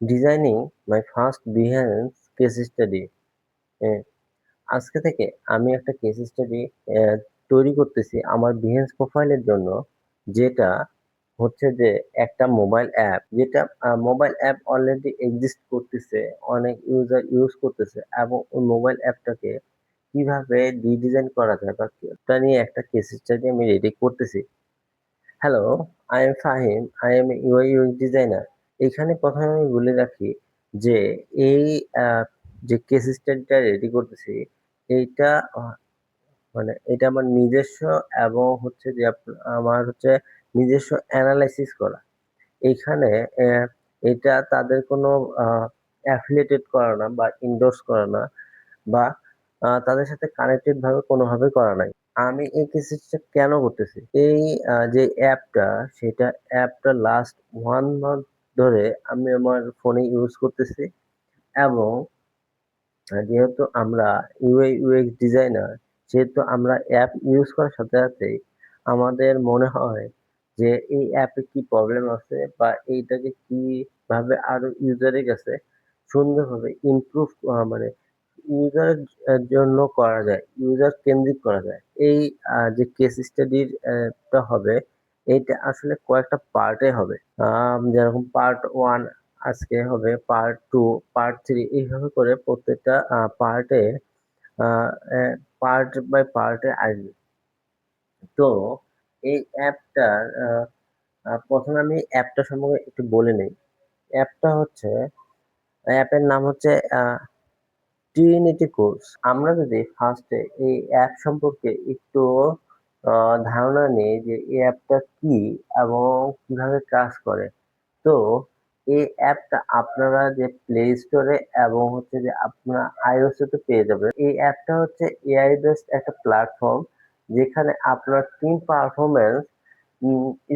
Designing my first বিহেভিয়ারেন্স case study. আজকে থেকে আমি একটা কেস স্টাডি তৈরি করতেছি আমার বিহেভিয়ারেন্স প্রোফাইলের জন্য, যেটা হচ্ছে যে একটা মোবাইল অ্যাপ, যেটা মোবাইল অ্যাপ অলরেডি এক্সিস্ট করতেছে, অনেক ইউজার ইউজ করতেছে, এবং ওই মোবাইল অ্যাপটাকে কিভাবে রিডিজাইন করা যায় বা ওটা নিয়ে একটা কেস স্টাডি আমি রেডি করতেছি। Hello, I am Fahim, I am UI UX designer. এখানে প্রথমে আমি বলে রাখি যে এই আহ, যে কেস স্টাডিটা রেডি করতেছি, এইটা মানে এটা আমার নিজস্ব, এবং হচ্ছে যে আমার হচ্ছে নিজস্ব অ্যানালাইসিস করা। এইখানে আহ, এটা তাদের কোনো অ্যাফিলিয়েটেড করা না বা ইন্ডোর্স করা না, বা তাদের সাথে কানেক্টেড ভাবে কোনোভাবে করা নাই। আমি এই কেসটা কেন করতেছি, এই যে অ্যাপটা, সেটা অ্যাপটা লাস্ট 1 মান্থ ধরে আমি আমার ফোনে ইউজ করতেছি। এবং যেহেতু আমরা ইউআই ইউএক্স ডিজাইনার, সেহেতু আমরা অ্যাপ ইউজ করার সাথে সাথে আমাদের মনে হয় যে এই অ্যাপে কি প্রবলেম আছে, বা এইটাকে কিভাবে আরো ইউজারের কাছে সুন্দরভাবে ইমপ্রুভ, মানে ইউজারের জন্য করা যায়, ইউজার কেন্দ্রিক করা যায়। এই যে কেস স্টাডির টা হবে, এইটা আসলে কয়েকটা পার্টে হবে। যেরকম পার্ট 1 আজকে হবে, পার্ট 2, পার্ট 3, এইভাবে করে প্রত্যেকটা পার্টে পার্ট বাই পার্টে আসবে। তো এই অ্যাপটার প্রথমে আমি অ্যাপটা সম্পর্কে একটু বলে নেই। অ্যাপটা হচ্ছে, অ্যাপের নাম হচ্ছে ট্রিনিটি কোর্স। আমরা যদি ফার্স্টে এই অ্যাপ সম্পর্কে একটু ধারণা নিই যে এই অ্যাপটা কি এবং কিভাবে কাজ করে। তো এই অ্যাপটা আপনারা যে প্লে স্টোরে এবং হচ্ছে যে আপনার আইওএস তে পেয়ে যাবেন। এই অ্যাপটা হচ্ছে এআই বেসড একটা প্ল্যাটফর্ম, যেখানে আপনার টিম পারফরমেন্স,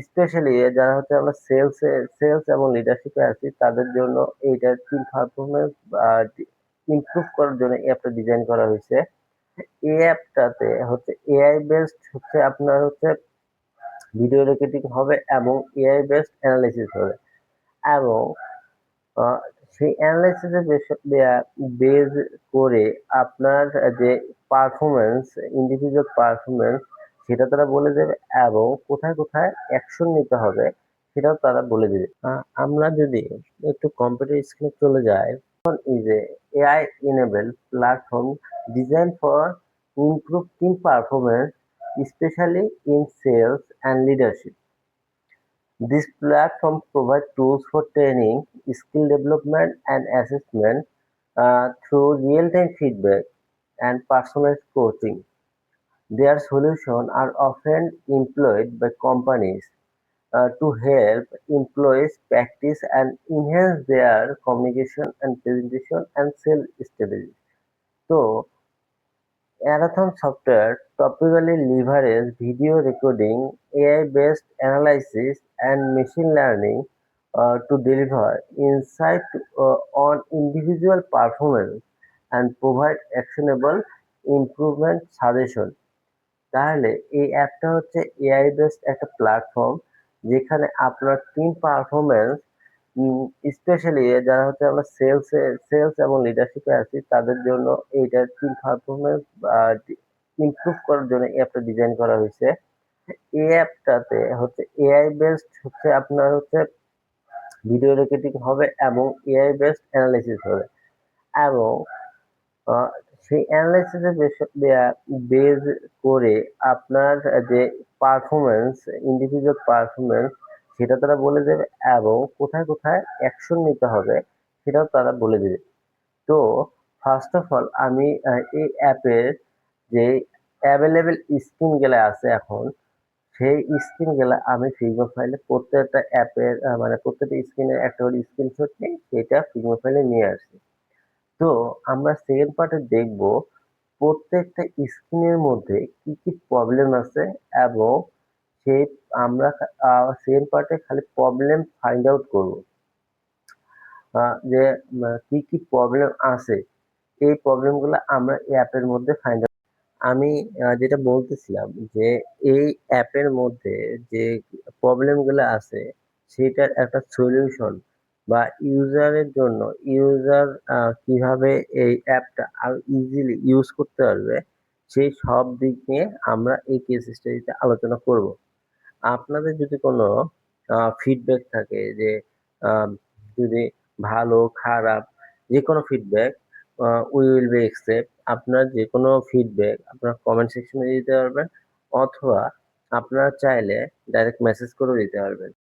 স্পেশালি যারা হচ্ছে আমরা সেলস এবং লিডারশিপে আছি, তাদের জন্য এইটার টিম পারফরমেন্স ইমপ্রুভ করার জন্য এই অ্যাপটা ডিজাইন করা হয়েছে। এই অ্যাপটাতে হচ্ছে এআই বেসড, হচ্ছে আপনার হচ্ছে ভিডিও রেকর্ডিং হবে এবং এআই বেসড অ্যানালাইসিস হবে। এবং আহ, সেই অ্যানালাইসিসে বেজ করে আপনার যে পারফরমেন্স, ইন্ডিভিজুয়াল পারফরমেন্স, সেটা তারা বলে দেবে, এবং কোথায় কোথায় অ্যাকশন নিতে হবে সেটাও তারা বলে দেবে। আমরা যদি একটু কম্পিউটার স্ক্রিনে চলে যাই, is a AI-enabled platform designed for improve team performance, especially in sales and leadership. This platform provides tools for training, skill development, and assessment through real-time feedback and personalized coaching. Their solutions are often employed by companies to help employees practice and enhance their communication and presentation and sales strategies. So, Arathon software typically leverages video recording, AI-based analysis, and machine learning to deliver insight on individual performance and provide actionable improvement suggestion. তাহলে এই অ্যাপটা হচ্ছে AI based একটা platform, যেখানে আপনার team performance, specially যারা হচ্ছে আমরা সেলস এবং লিডারশিপে আছি, তাদের জন্য এইটার টিম পারফরমেন্স ইমপ্রুভ করার জন্য এই অ্যাপটা ডিজাইন করা হয়েছে। এই অ্যাপটাতে হচ্ছে এআই বেসড, হচ্ছে আপনার হচ্ছে ভিডিও রেকর্ডিং হবে এবং এআই বেসড অ্যানালাইসিস হবে। এবং আহ, সেই অ্যানালাইসিসে বেজ করে আপনার যে পারফরমেন্স, ইন্ডিভিজুয়াল পারফরমেন্স, সেটা তারা বলে দেবে, এবং কোথায় কোথায় অ্যাকশন নিতে হবে সেটাও তারা বলে দেবে। তো ফার্স্ট অফ অল আমি এই অ্যাপের যে অ্যাভেলেবেল স্ক্রিন গুলা আছে এখন, সেই স্ক্রিন গুলা আমি ফিগমা ফাইলে প্রত্যেকটা অ্যাপের মানে প্রত্যেকটা স্ক্রিনের একটা করে স্ক্রিনশট নিয়ে সেটা ফিগমা ফাইলে নিয়ে আসছি। তো আমরা সেকেন্ড পার্টে দেখব প্রত্যেকটা স্ক্রিনের মধ্যে কি কি প্রবলেম আছে, এবং সেই আমরা সেকেন্ড পার্টে খালি প্রবলেম ফাইন্ড আউট করব, যে কি কি প্রবলেম আছে, এই প্রবলেমগুলো আমরা এই অ্যাপের মধ্যে ফাইন্ড আউট। আমি যেটা বলতেছিলাম যে এই অ্যাপের মধ্যে যে প্রবলেমগুলো আছে, সেটার একটা সলিউশন বা ইউজারের জন্য ইউজার কিভাবে এই অ্যাপটা আরো ইজিলি ইউজ করতে পারবে সেই সব দিক নিয়ে আমরা এই কেস স্টাডিতে আলোচনা করব। আপনাদের যদি কোনো ফিডব্যাক থাকে যে আহ, যদি ভালো খারাপ যে কোনো feedback we will be accept. আপনার যে কোনো ফিডব্যাক আপনার কমেন্ট সেকশনে দিতে পারবেন, অথবা আপনারা চাইলে ডাইরেক্ট মেসেজ করেও দিতে পারবেন।